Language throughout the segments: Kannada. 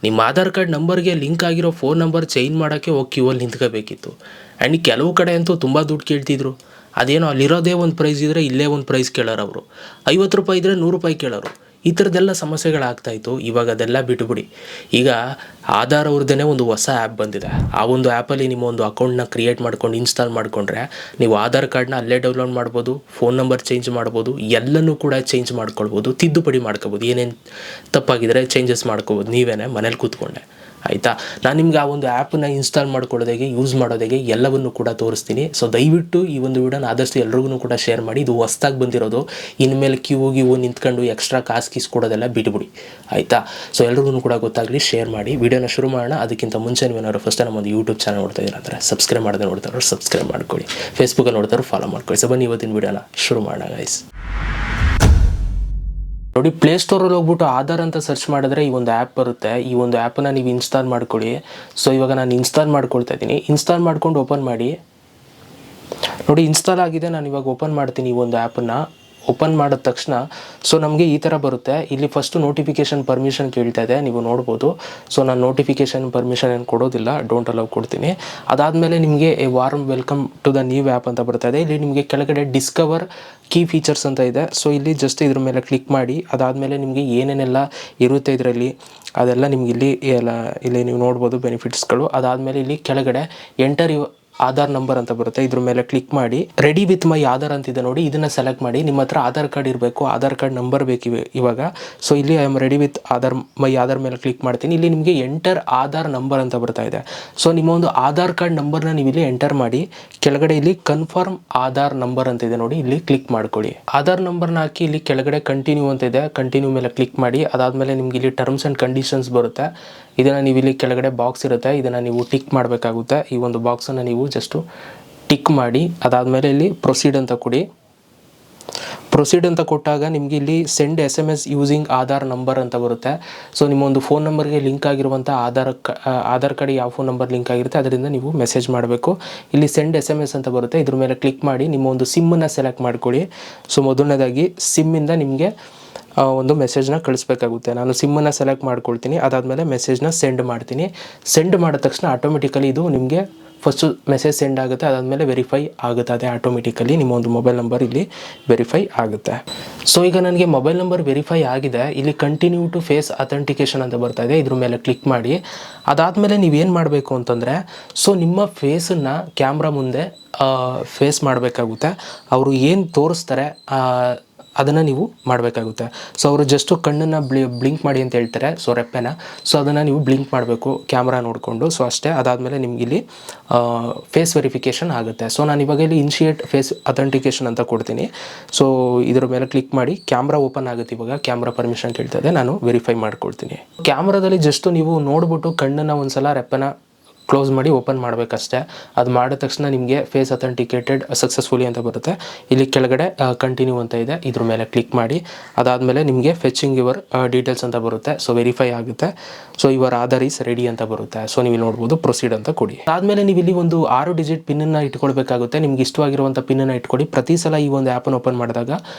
ನಿಮ್ಮ ಆಧಾರ್ ಕಾರ್ಡ್ ನಂಬರ್ಗೆ ಲಿಂಕ್ ಆಗಿರೋ ಫೋನ್ ನಂಬರ್ ಚೇಂಜ್ ಮಾಡೋಕ್ಕೆ ಹೋಗಿ ಕ್ಯೂ ಅಲ್ಲಿ ನಿಂತ್ಕೋಬೇಕಿತ್ತು. ಆ್ಯಂಡ್ ಕೆಲವು ಕಡೆ ಅಂತೂ ತುಂಬ ದುಡ್ಡು ಕೇಳ್ತಿದ್ರು. ಅದೇನೋ ಅಲ್ಲಿರೋದೇ ಒಂದು ಪ್ರೈಸ್ ಇದ್ದರೆ ಇಲ್ಲೇ ಒಂದು ಪ್ರೈಸ್ ಕೇಳೋರು ಅವರು. ₹50 ಇದ್ದರೆ ₹100 ಕೇಳೋರು. ಈ ಥರದ್ದೆಲ್ಲ ಸಮಸ್ಯೆಗಳಾಗ್ತಾಯಿತ್ತು. ಇವಾಗ ಅದೆಲ್ಲ ಬಿಟ್ಟುಬಿಡಿ. ಈಗ ಆಧಾರ್ ಅವ್ರದ್ದೇ ಒಂದು ಹೊಸ ಆ್ಯಪ್ ಬಂದಿದೆ. ಆ ಒಂದು ಆ್ಯಪಲ್ಲಿ ನಿಮ್ಮ ಒಂದು ಅಕೌಂಟ್ನ ಕ್ರಿಯೇಟ್ ಮಾಡ್ಕೊಂಡು ಇನ್ಸ್ಟಾಲ್ ಮಾಡಿಕೊಂಡ್ರೆ ನೀವು ಆಧಾರ್ ಕಾರ್ಡ್ನ ಅಲ್ಲೇ ಡೌನ್ಲೋಡ್ ಮಾಡ್ಬೋದು, ಫೋನ್ ನಂಬರ್ ಚೇಂಜ್ ಮಾಡ್ಬೋದು, ಎಲ್ಲನೂ ಕೂಡ ಚೇಂಜ್ ಮಾಡ್ಕೊಳ್ಬೋದು, ತಿದ್ದುಪಡಿ ಮಾಡ್ಕೊಬೋದು. ಏನೇನು ತಪ್ಪಾಗಿದ್ದರೆ ಚೇಂಜಸ್ ಮಾಡ್ಕೋಬೋದು ನೀವೇ ಮನೇಲಿ ಕೂತ್ಕೊಂಡೆ. ಆಯಿತಾ? ನಾನು ನಿಮ್ಗೆ ಆ ಒಂದು ಆ್ಯಪನ್ನ ಇನ್ಸ್ಟಾಲ್ ಮಾಡ್ಕೊಳ್ಳೋದಾಗೆ, ಯೂಸ್ ಮಾಡೋದಾಗೆ ಎಲ್ಲವನ್ನು ಕೂಡ ತೋರಿಸ್ತೀನಿ. ಸೊ ದಯವಿಟ್ಟು ಈ ಒಂದು ವಿಡಿಯೋನ ಆದಷ್ಟು ಎಲ್ರಿಗೂ ಕೂಡ ಶೇರ್ ಮಾಡಿ. ಇದು ಹೊಸ್ದಾಗಿ ಬಂದಿರೋದು. ಇನ್ಮೇಲೆ ಕ್ಯೂ ನಿಂತ್ಕೊಂಡು ಎಕ್ಸ್ಟ್ರಾ ಕಾಸು ಕೊಡೋದೆಲ್ಲ ಬಿಟ್ಬಿಡಿ. ಆಯಿತಾ? ಸೊ ಎಲ್ರಿಗೂ ಕೂಡ ಗೊತ್ತಾಗಲಿ, ಶೇರ್ ಮಾಡಿ. ವಿಡಿಯೋನ ಶುರು ಮಾಡೋಣ. ಅದಕ್ಕಿಂತ ಮುಂಚೆ ನೀವೇನಾದ್ರು ಫಸ್ಟ್ ನಮ್ಮೊಂದು ಯೂಟ್ಯೂಬ್ ಚಾನಲ್ ನೋಡ್ತಾ ಇದ್ದೀರ ಅಂದರೆ ಸಬ್ಸ್ಕ್ರೈಬ್ ಮಾಡದೆ ನೋಡ್ತಾರೋ ಸಬ್ಸ್ಕ್ರೈಬ್ ಮಾಡ್ಕೊಳ್ಳಿ. ಫೇಸ್ಬುಕ್ಕಲ್ಲಿ ನೋಡ್ತಾರೋ ಫಾಲೋ ಮಾಡ್ಕೊಳ್ಳಿ. ಸೊ ಬನ್ನಿ ಇವತ್ತಿನ ವಿಡಿಯೋನ ಶುರು ಮಾಡೋಣ ಗೈಸ್. ನೋಡಿ, ಪ್ಲೇಸ್ಟೋರಲ್ಲಿ ಹೋಗ್ಬಿಟ್ಟು ಆಧಾರ್ ಅಂತ ಸರ್ಚ್ ಮಾಡಿದ್ರೆ ಈ ಒಂದು ಆ್ಯಪ್ ಬರುತ್ತೆ. ಈ ಒಂದು ಆ್ಯಪನ್ನು ನೀವು ಇನ್ಸ್ಟಾಲ್ ಮಾಡ್ಕೊಳ್ಳಿ. ಸೊ ಇವಾಗ ನಾನು ಇನ್ಸ್ಟಾಲ್ ಮಾಡ್ಕೊಳ್ತಾ ಇದ್ದೀನಿ. ಇನ್ಸ್ಟಾಲ್ ಮಾಡ್ಕೊಂಡು ಓಪನ್ ಮಾಡಿ. ನೋಡಿ, ಇನ್ಸ್ಟಾಲ್ ಆಗಿದೆ. ನಾನು ಇವಾಗ ಓಪನ್ ಮಾಡ್ತೀನಿ ಈ ಒಂದು ಆ್ಯಪನ್ನು. ಓಪನ್ ಮಾಡಿದ ತಕ್ಷಣ ಸೊ ನಮಗೆ ಈ ಥರ ಬರುತ್ತೆ. ಇಲ್ಲಿ ಫಸ್ಟು ನೋಟಿಫಿಕೇಷನ್ ಪರ್ಮಿಷನ್ ಕೇಳ್ತಾ ಇದೆ, ನೀವು ನೋಡ್ಬೋದು. ಸೊ ನಾನು ನೋಟಿಫಿಕೇಷನ್ ಪರ್ಮಿಷನ್ ಏನು ಕೊಡೋದಿಲ್ಲ, ಡೋಂಟ್ ಅಲೌ ಕೊಡ್ತೀನಿ. ಅದಾದಮೇಲೆ ನಿಮಗೆ a warm welcome to the new app ಅಂತ ಬರ್ತಾ ಇದೆ. ಇಲ್ಲಿ ನಿಮಗೆ ಕೆಳಗಡೆ ಡಿಸ್ಕವರ್ ಕೀ ಫೀಚರ್ಸ್ ಅಂತ ಇದೆ. ಸೊ ಇಲ್ಲಿ ಜಸ್ಟ್ ಇದ್ರ ಮೇಲೆ ಕ್ಲಿಕ್ ಮಾಡಿ. ಅದಾದಮೇಲೆ ನಿಮಗೆ ಏನೇನೆಲ್ಲ ಇರುತ್ತೆ ಇದರಲ್ಲಿ ಅದೆಲ್ಲ ನಿಮ್ಗೆ ಇಲ್ಲಿ ನೀವು ನೋಡ್ಬೋದು ಬೆನಿಫಿಟ್ಸ್ಗಳು. ಅದಾದಮೇಲೆ ಇಲ್ಲಿ ಕೆಳಗಡೆ ಎಂಟರ್ ಆಧಾರ್ ನಂಬರ್ ಅಂತ ಬರುತ್ತೆ. ಇದ್ರ ಮೇಲೆ ಕ್ಲಿಕ್ ಮಾಡಿ. ರೆಡಿ ವಿತ್ ಮೈ ಆಧಾರ್ ಅಂತಿದೆ ನೋಡಿ, ಇದನ್ನು ಸೆಲೆಕ್ಟ್ ಮಾಡಿ. ನಿಮ್ಮ ಹತ್ರ ಆಧಾರ್ ಕಾರ್ಡ್ ಇರಬೇಕು, ಆಧಾರ್ ಕಾರ್ಡ್ ನಂಬರ್ ಬೇಕಿವೆ ಇವಾಗ. ಸೊ ಇಲ್ಲಿ I am ready with my Aadhaar ಮೇಲೆ ಕ್ಲಿಕ್ ಮಾಡ್ತೀನಿ. ಇಲ್ಲಿ ನಿಮಗೆ ಎಂಟರ್ ಆಧಾರ್ ನಂಬರ್ ಅಂತ ಬರ್ತಾ ಇದೆ. ಸೊ ನಿಮ್ಮ ಒಂದು ಆಧಾರ್ ಕಾರ್ಡ್ ನಂಬರ್ನ ನೀವು ಇಲ್ಲಿ ಎಂಟರ್ ಮಾಡಿ. ಕೆಳಗಡೆ ಇಲ್ಲಿ ಕನ್ಫರ್ಮ್ ಆಧಾರ್ ನಂಬರ್ ಅಂತ ಇದೆ ನೋಡಿ, ಇಲ್ಲಿ ಕ್ಲಿಕ್ ಮಾಡ್ಕೊಳ್ಳಿ. ಆಧಾರ್ ನಂಬರ್ನ ಹಾಕಿ ಇಲ್ಲಿ ಕೆಳಗಡೆ ಕಂಟಿನ್ಯೂ ಅಂತ ಇದೆ, ಕಂಟಿನ್ಯೂ ಮೇಲೆ ಕ್ಲಿಕ್ ಮಾಡಿ. ಅದಾದಮೇಲೆ ನಿಮ್ಗೆ ಇಲ್ಲಿ ಟರ್ಮ್ಸ್ ಆ್ಯಂಡ್ ಕಂಡೀಷನ್ಸ್ ಬರುತ್ತೆ. ಇದನ್ನು ನೀವು ಇಲ್ಲಿ ಕೆಳಗಡೆ ಬಾಕ್ಸ್ ಇರುತ್ತೆ, ಇದನ್ನು ನೀವು ಟಿಕ್ ಮಾಡಬೇಕಾಗುತ್ತೆ. ಈ ಒಂದು ಬಾಕ್ಸನ್ನು ನೀವು ಜಸ್ಟು ಟಿಕ್ ಮಾಡಿ. ಅದಾದಮೇಲೆ ಇಲ್ಲಿ ಪ್ರೊಸೀಡ್ ಅಂತ ಕೊಡಿ. ಪ್ರೊಸೀಡ್ ಅಂತ ಕೊಟ್ಟಾಗ ನಿಮಗೆ ಇಲ್ಲಿ send SMS using Aadhaar number ಅಂತ ಬರುತ್ತೆ. ಸೊ ನಿಮ್ಮ ಒಂದು ಫೋನ್ ನಂಬರ್ಗೆ ಲಿಂಕ್ ಆಗಿರುವಂಥ ಆಧಾರ್ ಕಾರ್ಡ್ ಯಾವ ಫೋನ್ ನಂಬರ್ ಲಿಂಕ್ ಆಗಿರುತ್ತೆ ಅದರಿಂದ ನೀವು ಮೆಸೇಜ್ ಮಾಡಬೇಕು. ಇಲ್ಲಿ ಸೆಂಡ್ SMS ಅಂತ ಬರುತ್ತೆ, ಇದ್ರ ಮೇಲೆ ಕ್ಲಿಕ್ ಮಾಡಿ. ನಿಮ್ಮ ಒಂದು ಸಿಮ್ಮನ್ನು ಸೆಲೆಕ್ಟ್ ಮಾಡ್ಕೊಳ್ಳಿ. ಸೊ ಮೊದಲನೇದಾಗಿ ಸಿಮ್ಮಿಂದ ನಿಮಗೆ ಒಂದು ಮೆಸೇಜ್ನ ಕಳಿಸ್ಬೇಕಾಗುತ್ತೆ. ನಾನು ಸಿಮ್ಮನ್ನು ಸೆಲೆಕ್ಟ್ ಮಾಡ್ಕೊಳ್ತೀನಿ. ಅದಾದಮೇಲೆ ಮೆಸೇಜ್ನ ಸೆಂಡ್ ಮಾಡ್ತೀನಿ. ಸೆಂಡ್ ಮಾಡಿದ ತಕ್ಷಣ ಆಟೋಮೆಟಿಕಲಿ ಇದು ನಿಮಗೆ ಫಸ್ಟು ಮೆಸೇಜ್ ಸೆಂಡ್ ಆಗುತ್ತೆ. ಅದಾದಮೇಲೆ ವೆರಿಫೈ ಆಗುತ್ತೆ. ಅದೇ ಆಟೋಮೆಟಿಕಲಿ ನಿಮ್ಮ ಒಂದು ಮೊಬೈಲ್ ನಂಬರ್ ಇಲ್ಲಿ ವೆರಿಫೈ ಆಗುತ್ತೆ. ಸೊ ಈಗ ನನಗೆ ಮೊಬೈಲ್ ನಂಬರ್ ವೆರಿಫೈ ಆಗಿದೆ. ಇಲ್ಲಿ ಕಂಟಿನ್ಯೂ ಟು ಫೇಸ್ ಅಥೆಂಟಿಕೇಷನ್ ಅಂತ ಬರ್ತಾ ಇದೆ, ಇದ್ರ ಮೇಲೆ ಕ್ಲಿಕ್ ಮಾಡಿ. ಅದಾದಮೇಲೆ ನೀವೇನು ಮಾಡಬೇಕು ಅಂತಂದರೆ, ಸೊ ನಿಮ್ಮ ಫೇಸನ್ನು ಕ್ಯಾಮ್ರಾ ಮುಂದೆ ಫೇಸ್ ಮಾಡಬೇಕಾಗುತ್ತೆ. ಅವರು ಏನು ತೋರಿಸ್ತಾರೆ ಅದನ್ನು ನೀವು ಮಾಡಬೇಕಾಗುತ್ತೆ. ಸೊ ಅವರು ಜಸ್ಟು ಕಣ್ಣನ್ನು ಬ್ಲಿಂಕ್ ಮಾಡಿ ಅಂತ ಹೇಳ್ತಾರೆ, ಸೊ ರೆಪ್ಪೆನ. ಸೊ ಅದನ್ನು ನೀವು ಬ್ಲಿಂಕ್ ಮಾಡಬೇಕು ಕ್ಯಾಮ್ರಾ ನೋಡಿಕೊಂಡು. ಸೊ ಅಷ್ಟೇ. ಅದಾದಮೇಲೆ ನಿಮ್ಗೆ ಇಲ್ಲಿ ಫೇಸ್ ವೆರಿಫಿಕೇಷನ್ ಆಗುತ್ತೆ. ಸೊ ನಾನು ಇವಾಗ ಇಲ್ಲಿ ಇನಿಷಿಯೇಟ್ ಫೇಸ್ ಅಥೆಂಟಿಕೇಷನ್ ಅಂತ ಕೊಡ್ತೀನಿ. ಸೊ ಇದ್ರ ಮೇಲೆ ಕ್ಲಿಕ್ ಮಾಡಿ. ಕ್ಯಾಮ್ರಾ ಓಪನ್ ಆಗುತ್ತೆ. ಇವಾಗ ಕ್ಯಾಮ್ರಾ ಪರ್ಮಿಷನ್ ಕೇಳ್ತದೆ, ನಾನು ವೆರಿಫೈ ಮಾಡ್ಕೊಳ್ತೀನಿ. ಕ್ಯಾಮ್ರಾದಲ್ಲಿ ಜಸ್ಟು ನೀವು ನೋಡ್ಬಿಟ್ಟು ಕಣ್ಣನ್ನು ಒಂದು ಸಲ ರೆಪ್ಪನ ಕ್ಲೋಸ್ ಮಾಡಿ ಓಪನ್ ಮಾಡಬೇಕಷ್ಟೇ. ಅದು ಮಾಡಿದ ತಕ್ಷಣ ನಿಮಗೆ ಫೇಸ್ ಅಥೆಂಟಿಕೇಟೆಡ್ ಸಕ್ಸಸ್ಫುಲಿ ಅಂತ ಬರುತ್ತೆ. ಇಲ್ಲಿ ಕೆಳಗಡೆ ಕಂಟಿನ್ಯೂ ಅಂತ ಇದೆ, ಇದ್ರ ಮೇಲೆ ಕ್ಲಿಕ್ ಮಾಡಿ. ಅದಾದಮೇಲೆ ನಿಮಗೆ ಫೆಚಿಂಗ್ ಯುವರ್ ಡೀಟೇಲ್ಸ್ ಅಂತ ಬರುತ್ತೆ. ಸೊ ವೆರಿಫೈ ಆಗುತ್ತೆ. So your Aadhaar is ready ಅಂತ ಬರುತ್ತೆ. ಸೊ ನೀವು ನೋಡ್ಬೋದು ಪ್ರೊಸೀಡ್ ಅಂತ ಕೊಡಿ. ಅದಾದಮೇಲೆ ನೀವು ಇಲ್ಲಿ ಒಂದು 6 ಡಿಜಿಟ್ ಪಿನ್ನನ್ನು ಇಟ್ಕೊಳ್ಬೇಕಾಗುತ್ತೆ. ನಿಮ್ಗೆ ಇಷ್ಟವಾಗಿರುವಂಥ ಪಿನ್ನನ್ನು ಇಟ್ಕೊಡಿ. ಪ್ರತಿ ಸಲ ಈ ಒಂದು ಆ್ಯಪನ್ನು ಓಪನ್ ಮಾಡಿದಾಗ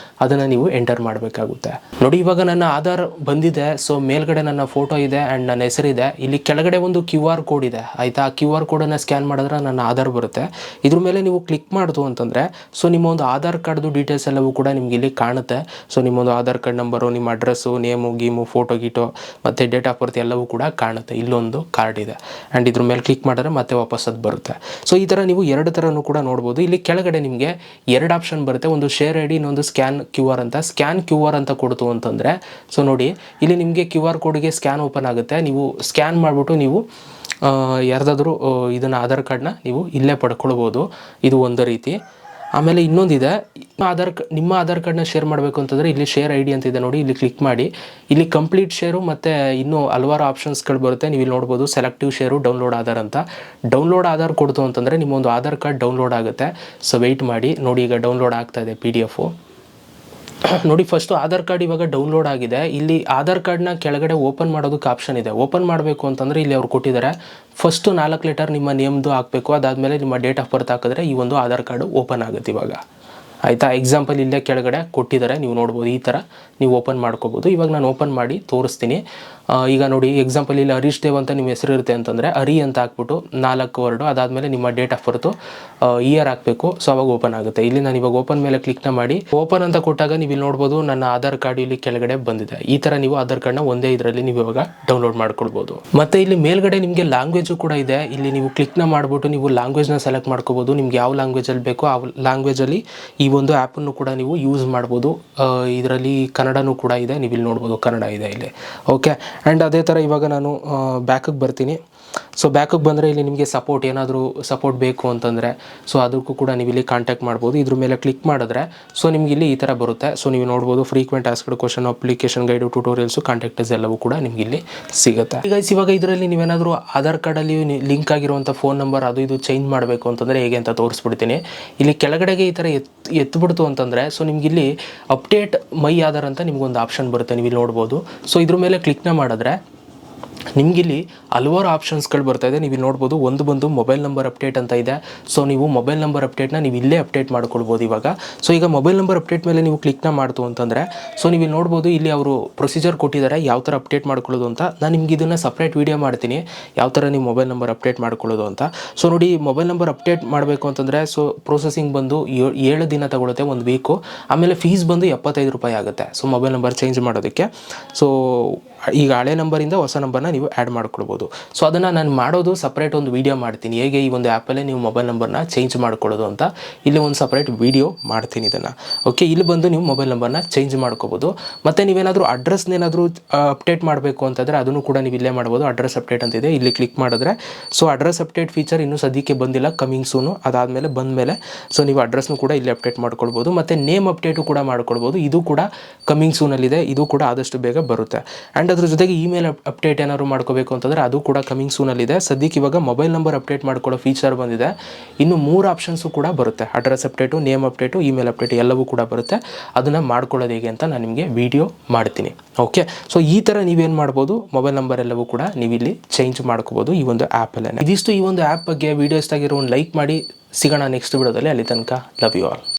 ಅದನ್ನು ನೀವು ಎಂಟರ್ ಮಾಡಬೇಕಾಗುತ್ತೆ. ನೋಡಿ, ಇವಾಗ ನನ್ನ ಆಧಾರ್ ಬಂದಿದೆ. ಸೊ ಮೇಲ್ಗಡೆ ನನ್ನ ಫೋಟೋ ಇದೆ ಆ್ಯಂಡ್ ನನ್ನ ಹೆಸರಿದೆ. ಇಲ್ಲಿ ಕೆಳಗಡೆ ಒಂದು QR ಕೋಡ್ ಇದೆ. ಆಯಿತಾ? ಆ QR ಕೋಡನ್ನು ಸ್ಕ್ಯಾನ್ ಮಾಡಿದ್ರೆ ನನ್ನ ಆಧಾರ್ ಬರುತ್ತೆ. ಇದ್ರ ಮೇಲೆ ನೀವು ಕ್ಲಿಕ್ ಮಾಡಿತು ಅಂತಂದರೆ ಸೊ ನಿಮ್ಮ ಒಂದು ಆಧಾರ್ ಕಾರ್ಡ್ದು ಡೀಟೇಲ್ಸ್ ಎಲ್ಲವೂ ಕೂಡ ನಿಮ್ಗೆ ಇಲ್ಲಿ ಕಾಣುತ್ತೆ. ಸೊ ನಿಮ್ಮೊಂದು ಆಧಾರ್ ಕಾರ್ಡ್ ನಂಬರು, ನಿಮ್ಮ ಅಡ್ರೆಸ್ಸು, ನೇಮು ಗೀಮು, ಫೋಟೋ ಗೀಟೋ ಮತ್ತು ಡೇಟ್ ಆಫ್ ಬರ್ತ್ ಎಲ್ಲವೂ ಕೂಡ ಕಾಣುತ್ತೆ. ಇಲ್ಲೊಂದು ಕಾರ್ಡ್ ಇದೆ ಆ್ಯಂಡ್ ಇದ್ರ ಮೇಲೆ ಕ್ಲಿಕ್ ಮಾಡಿದ್ರೆ ಮತ್ತೆ ವಾಪಸ್ ಅದು ಬರುತ್ತೆ. ಸೊ ಈ ಥರ ನೀವು 2 ಥರನೂ ಕೂಡ ನೋಡ್ಬೋದು. ಇಲ್ಲಿ ಕೆಳಗಡೆ ನಿಮಗೆ 2 ಆಪ್ಷನ್ ಬರುತ್ತೆ, ಒಂದು ಶೇರ್ ID, ಇನ್ನೊಂದು ಸ್ಕ್ಯಾನ್ QR ಅಂತ. ಸ್ಕ್ಯಾನ್ QR ಅಂತ ಕೊಡ್ತು ಅಂತಂದರೆ ಸೊ ನೋಡಿ ಇಲ್ಲಿ ನಿಮಗೆ QR ಕೋಡ್ಗೆ ಸ್ಕ್ಯಾನ್ ಓಪನ್ ಆಗುತ್ತೆ. ನೀವು ಸ್ಕ್ಯಾನ್ ಮಾಡಿಬಿಟ್ಟು ನೀವು ಯಾರ್ದಾದ್ರೂ ಇದನ್ನು ಆಧಾರ್ ಕಾರ್ಡ್ನ ನೀವು ಇಲ್ಲೇ ಪಡ್ಕೊಳ್ಬೋದು. ಇದು ಒಂದು ರೀತಿ. ಆಮೇಲೆ ಇನ್ನೊಂದಿದೆ, ನಿಮ್ಮ ಆಧಾರ್ ಕಾರ್ಡ್ನ ಶೇರ್ ಮಾಡಬೇಕು ಅಂತಂದರೆ ಇಲ್ಲಿ ಶೇರ್ ID ಅಂತ ಇದೆ ನೋಡಿ, ಇಲ್ಲಿ ಕ್ಲಿಕ್ ಮಾಡಿ. ಇಲ್ಲಿ ಕಂಪ್ಲೀಟ್ ಶೇರು ಮತ್ತು ಇನ್ನೂ ಹಲವಾರು ಆಪ್ಷನ್ಸ್ಗಳು ಬರುತ್ತೆ. ನೀವು ಇಲ್ಲಿ ನೋಡ್ಬೋದು ಸೆಲೆಕ್ಟಿವ್ ಶೇರು, ಡೌನ್ಲೋಡ್ ಆಧಾರ್ ಅಂತ. ಡೌನ್ಲೋಡ್ ಆಧಾರ್ ಕೊಡ್ತು ಅಂತಂದರೆ ನಿಮ್ಮೊಂದು ಆಧಾರ್ ಕಾರ್ಡ್ ಡೌನ್ಲೋಡ್ ಆಗುತ್ತೆ. ಸೊ ವೆಯ್ಟ್ ಮಾಡಿ. ನೋಡಿ, ಈಗ ಡೌನ್ಲೋಡ್ ಆಗ್ತಾ ಇದೆ PDF. ನೋಡಿ, ಫಸ್ಟು ಆಧಾರ್ ಕಾರ್ಡ್ ಇವಾಗ ಡೌನ್ಲೋಡ್ ಆಗಿದೆ. ಇಲ್ಲಿ ಆಧಾರ್ ಕಾರ್ಡ್ನ ಕೆಳಗಡೆ ಓಪನ್ ಮಾಡೋದಕ್ಕೆ ಆಪ್ಷನ್ ಇದೆ. ಓಪನ್ ಮಾಡಬೇಕು ಅಂತಂದರೆ ಇಲ್ಲಿ ಅವ್ರು ಕೊಟ್ಟಿದ್ದಾರೆ, ಫಸ್ಟು 4 ಲೆಟರ್ ನಿಮ್ಮ ನೇಮ್ದು ಹಾಕಬೇಕು. ಅದಾದಮೇಲೆ ನಿಮ್ಮ ಡೇಟ್ ಆಫ್ ಬರ್ತ್ ಹಾಕಿದ್ರೆ ಈ ಒಂದು ಆಧಾರ್ ಕಾರ್ಡು ಓಪನ್ ಆಗುತ್ತೆ ಇವಾಗ. ಆಯಿತಾ? ಎಕ್ಸಾಂಪಲ್ ಇಲ್ಲೇ ಕೆಳಗಡೆ ಕೊಟ್ಟಿದ್ದಾರೆ, ನೀವು ನೋಡ್ಬೋದು. ಈ ಥರ ನೀವು ಓಪನ್ ಮಾಡ್ಕೋಬೋದು. ಇವಾಗ ನಾನು ಓಪನ್ ಮಾಡಿ ತೋರಿಸ್ತೀನಿ. ಈಗ ನೋಡಿ ಎಕ್ಸಾಂಪಲ್ ಇಲ್ಲಿ ಹರೀಶ್ ದೇವ್ ಅಂತ ನಿಮ್ಮ ಹೆಸರು ಇರುತ್ತೆ ಅಂತಂದರೆ ಹರಿ ಅಂತ ಹಾಕ್ಬಿಟ್ಟು 4 ವರ್ಡು, ಅದಾದಮೇಲೆ ನಿಮ್ಮ ಡೇಟ್ ಆಫ್ ಬರ್ತು ಇಯರ್ ಹಾಕಬೇಕು. ಸೊ ಅವಾಗ ಓಪನ್ ಆಗುತ್ತೆ. ಇಲ್ಲಿ ನಾನು ಇವಾಗ ಓಪನ್ ಮೇಲೆ ಕ್ಲಿಕ್ನ ಮಾಡಿ ಓಪನ್ ಅಂತ ಕೊಟ್ಟಾಗ ನೀವು ಇಲ್ಲಿ ನೋಡ್ಬೋದು ನನ್ನ ಆಧಾರ್ ಕಾರ್ಡ್ ಇಲ್ಲಿ ಕೆಳಗಡೆ ಬಂದಿದೆ. ಈ ಥರ ನೀವು ಆಧಾರ್ ಕಾರ್ಡ್ನ ಒಂದೇ ಇದರಲ್ಲಿ ನೀವು ಇವಾಗ ಡೌನ್ಲೋಡ್ ಮಾಡ್ಕೊಳ್ಬೋದು. ಮತ್ತು ಇಲ್ಲಿ ಮೇಲ್ಗಡೆ ನಿಮಗೆ ಲ್ಯಾಂಗ್ವೇಜು ಕೂಡ ಇದೆ. ಇಲ್ಲಿ ನೀವು ಕ್ಲಿಕ್ನ ಮಾಡಿಬಿಟ್ಟು ನೀವು ಲ್ಯಾಂಗ್ವೇಜ್ನ ಸೆಲೆಕ್ಟ್ ಮಾಡ್ಕೋಬೋದು. ನಿಮ್ಗೆ ಯಾವ ಲ್ಯಾಂಗ್ವೇಜಲ್ಲಿ ಬೇಕೋ ಆ ಲ್ಯಾಂಗ್ವೇಜಲ್ಲಿ ಈ ಒಂದು ಆ್ಯಪನ್ನು ಕೂಡ ನೀವು ಯೂಸ್ ಮಾಡ್ಬೋದು. ಇದರಲ್ಲಿ ಕನ್ನಡನೂ ಕೂಡ ಇದೆ, ನೀವು ಇಲ್ಲಿ ನೋಡ್ಬೋದು ಕನ್ನಡ ಇದೆ ಇಲ್ಲಿ. ಓಕೆ, ಆ್ಯಂಡ್ ಅದೇ ಥರ ಇವಾಗ ನಾನು ಬ್ಯಾಕಿಗೆ ಬರ್ತೀನಿ. ಸೊ ಬ್ಯಾಕಿಗೆ ಬಂದರೆ ಇಲ್ಲಿ ನಿಮಗೆ ಏನಾದರೂ ಸಪೋರ್ಟ್ ಬೇಕು ಅಂತಂದರೆ ಸೊ ಅದಕ್ಕೂ ಕೂಡ ನೀವು ಇಲ್ಲಿ ಕಾಂಟ್ಯಾಕ್ಟ್ ಮಾಡ್ಬೋದು. ಇದ್ರ ಮೇಲೆ ಕ್ಲಿಕ್ ಮಾಡಿದ್ರೆ ಸೊ ನಿಮ್ಗೆ ಇಲ್ಲಿ ಈ ಥರ ಬರುತ್ತೆ. ಸೊ ನೀವು ನೋಡ್ಬೋದು frequent asked question, application guide, tutorials, contacts ಎಲ್ಲವೂ ಕೂಡ ನಿಮ್ಗೆ ಇಲ್ಲಿ ಸಿಗುತ್ತೆ. ಈಗ ಇವಾಗ ಇದರಲ್ಲಿ ನೀವೇನಾದರೂ ಆಧಾರ್ ಕಾರ್ಡಲ್ಲಿ ಲಿಂಕ್ ಆಗಿರುವಂಥ ಫೋನ್ ನಂಬರ್ ಅದು ಇದು ಚೇಂಜ್ ಮಾಡಬೇಕು ಅಂತಂದರೆ ಹೇಗೆ ಅಂತ ತೋರಿಸ್ಬಿಡ್ತೀನಿ. ಇಲ್ಲಿ ಕೆಳಗಡೆಗೆ ಈ ಥರ ಎತ್ಬಿಡ್ತು ಅಂತಂದರೆ ಸೊ ನಿಮ್ಗೆ ಇಲ್ಲಿ ಅಪ್ಡೇಟ್ ಮೈ ಆಧಾರ್ ಅಂತ ನಿಮ್ಗೊಂದು ಆಪ್ಷನ್ ಬರುತ್ತೆ, ನೀವು ಇಲ್ಲಿ ನೋಡ್ಬೋದು. ಸೊ ಇದ್ರ ಮೇಲೆ ಕ್ಲಿಕ್ನ ಮಾಡಿದ್ರೆ ನಿಮಗಿಲ್ಲಿ ಹಲವಾರು ಆಪ್ಷನ್ಸ್ಗಳು ಬರ್ತಾಯಿದೆ. ನೀವು ಇಲ್ಲಿ ನೋಡ್ಬೋದು. ಒಂದು ಬಂದು ಮೊಬೈಲ್ ನಂಬರ್ ಅಪ್ಡೇಟ್ ಅಂತ ಇದೆ. ಸೊ ನೀವು ಮೊಬೈಲ್ ನಂಬರ್ ಅಪ್ಡೇಟ್ನ ನೀವು ಇಲ್ಲೇ ಅಪ್ಡೇಟ್ ಮಾಡ್ಕೊಳ್ಬೋದು ಇವಾಗ. ಸೊ ಈಗ ಮೊಬೈಲ್ ನಂಬರ್ ಅಪ್ಡೇಟ್ ಮೇಲೆ ನೀವು ಕ್ಲಿಕ್ನ ಮಾಡ್ತು ಅಂತಂದರೆ ಸೊ ನೀವು ಇಲ್ಲಿ ನೋಡ್ಬೋದು. ಇಲ್ಲಿ ಅವರು ಪ್ರೊಸೀಜರ್ ಕೊಟ್ಟಿದ್ದಾರೆ ಯಾವ ಥರ ಅಪ್ಡೇಟ್ ಮಾಡ್ಕೊಳ್ಳೋದು ಅಂತ. ನಾನು ನಿಮ್ಗೆ ಇದನ್ನು ಸಪ್ರೇಟ್ ವೀಡಿಯೋ ಮಾಡ್ತೀನಿ ಯಾವ ಥರ ನೀವು ಮೊಬೈಲ್ ನಂಬರ್ ಅಪ್ಡೇಟ್ ಮಾಡ್ಕೊಳ್ಳೋದು ಅಂತ. ಸೊ ನೋಡಿ, ಮೊಬೈಲ್ ನಂಬರ್ ಅಪ್ಡೇಟ್ ಮಾಡಬೇಕು ಅಂತಂದರೆ ಸೊ ಪ್ರೊಸೆಸಿಂಗ್ ಬಂದು 7 ದಿನ ತಗೊಳುತ್ತೆ, 1 ವೀಕು. ಆಮೇಲೆ ಫೀಸ್ ಬಂದು 75 ರೂಪಾಯಿ ಆಗುತ್ತೆ. ಸೊ ಮೊಬೈಲ್ ನಂಬರ್ ಚೇಂಜ್ ಮಾಡೋದಕ್ಕೆ. ಸೊ ಈಗ ಹಳೆ ನಂಬರಿಂದ ಹೊಸ ನಂಬರ್ನ ನೀವು ಆ್ಯಡ್ ಮಾಡ್ಕೊಳ್ಬೋದು. ಸೊ ಅದನ್ನು ನಾನು ಮಾಡೋದು ಸಪ್ರೇಟ್ ಒಂದು ವೀಡಿಯೋ ಮಾಡ್ತೀನಿ, ಹೇಗೆ ಈ ಒಂದು ಆ್ಯಪಲ್ಲೇ ನೀವು ಮೊಬೈಲ್ ನಂಬರ್ನ ಚೇಂಜ್ ಮಾಡ್ಕೊಳ್ಳೋದು ಅಂತ. ಇಲ್ಲಿ ಒಂದು ಸಪ್ರೇಟ್ ವೀಡಿಯೋ ಮಾಡ್ತೀನಿ ಇದನ್ನು. ಓಕೆ, ಇಲ್ಲಿ ಬಂದು ನೀವು ಮೊಬೈಲ್ ನಂಬರ್ನ ಚೇಂಜ್ ಮಾಡ್ಕೋಬೋದು. ಮತ್ತು ನೀವೇನಾದರೂ ಅಡ್ರೆಸ್ನೇನಾದರೂ ಅಪ್ಡೇಟ್ ಮಾಡಬೇಕು ಅಂತಂದರೆ ಅದನ್ನು ಕೂಡ ನೀವು ಇಲ್ಲೇ ಮಾಡ್ಬೋದು. ಅಡ್ರೆಸ್ ಅಪ್ಡೇಟ್ ಅಂತಿದೆ, ಇಲ್ಲಿ ಕ್ಲಿಕ್ ಮಾಡಿದ್ರೆ ಸೊ ಅಡ್ರೆಸ್ ಅಪ್ಡೇಟ್ ಫೀಚರ್ ಇನ್ನೂ ಸದ್ಯಕ್ಕೆ ಬಂದಿಲ್ಲ, ಕಮಿಂಗ್ ಸೂನು. ಅದಾದಮೇಲೆ ಬಂದಮೇಲೆ ಸೊ ನೀವು ಅಡ್ರೆಸ್ನು ಕೂಡ ಇಲ್ಲಿ ಅಪ್ಡೇಟ್ ಮಾಡ್ಕೊಳ್ಬೋದು. ಮತ್ತು ನೇಮ್ ಅಪ್ಡೇಟು ಕೂಡ ಮಾಡ್ಕೊಳ್ಬೋದು. ಇದು ಕೂಡ ಕಮಿಂಗ್ ಸೂನಲ್ಲಿದೆ, ಇದು ಕೂಡ ಆದಷ್ಟು ಬೇಗ ಬರುತ್ತೆ. ಆ್ಯಂಡ್ ಅದ್ರ ಜೊತೆಗೆ ಇಮೇಲ್ ಅಪ್ಡೇಟ್ ಏನಾದ್ರು ಮಾಡ್ಕೋಬೇಕು ಅಂತಂದರೆ ಅದು ಕೂಡ ಕಮಿಂಗ್ ಸೂನಲ್ಲಿದೆ. ಸದ್ಯಕ್ಕೆ ಇವಾಗ ಮೊಬೈಲ್ ನಂಬರ್ ಅಪ್ಡೇಟ್ ಮಾಡ್ಕೊಳ್ಳೋ ಫೀಚರ್ ಬಂದಿದೆ. ಇನ್ನು 3 ಆಪ್ಷನ್ಸು ಕೂಡ ಬರುತ್ತೆ. Address update, name update, email update ಎಲ್ಲವೂ ಕೂಡ ಬರುತ್ತೆ. ಅದನ್ನು ಮಾಡ್ಕೊಳ್ಳೋದು ಹೇಗೆ ಅಂತ ನಾನು ನಿಮಗೆ ವಿಡಿಯೋ ಮಾಡ್ತೀನಿ. ಓಕೆ, ಸೊ ಈ ಥರ ನೀವೇನು ಮಾಡ್ಬೋದು, ಮೊಬೈಲ್ ನಂಬರ್ ಎಲ್ಲವೂ ಕೂಡ ನೀವಿಲ್ಲಿ ಚೇಂಜ್ ಮಾಡ್ಕೋಬೋದು ಈ ಒಂದು ಆ್ಯಪಲ್ಲೇ. ಇದಿಷ್ಟು ಈ ಒಂದು ಆ್ಯಪ್ ಬಗ್ಗೆ. ವಿಡಿಯೋ ಇಷ್ಟ ಆಗಿರೋ ಒಂದು ಲೈಕ್ ಮಾಡಿ. ಸಿಗೋಣ ನೆಕ್ಸ್ಟ್ ವಿಡಿಯೋದಲ್ಲಿ. ಅಲ್ಲಿ ತನಕ ಲವ್ ಯು ಆಲ್.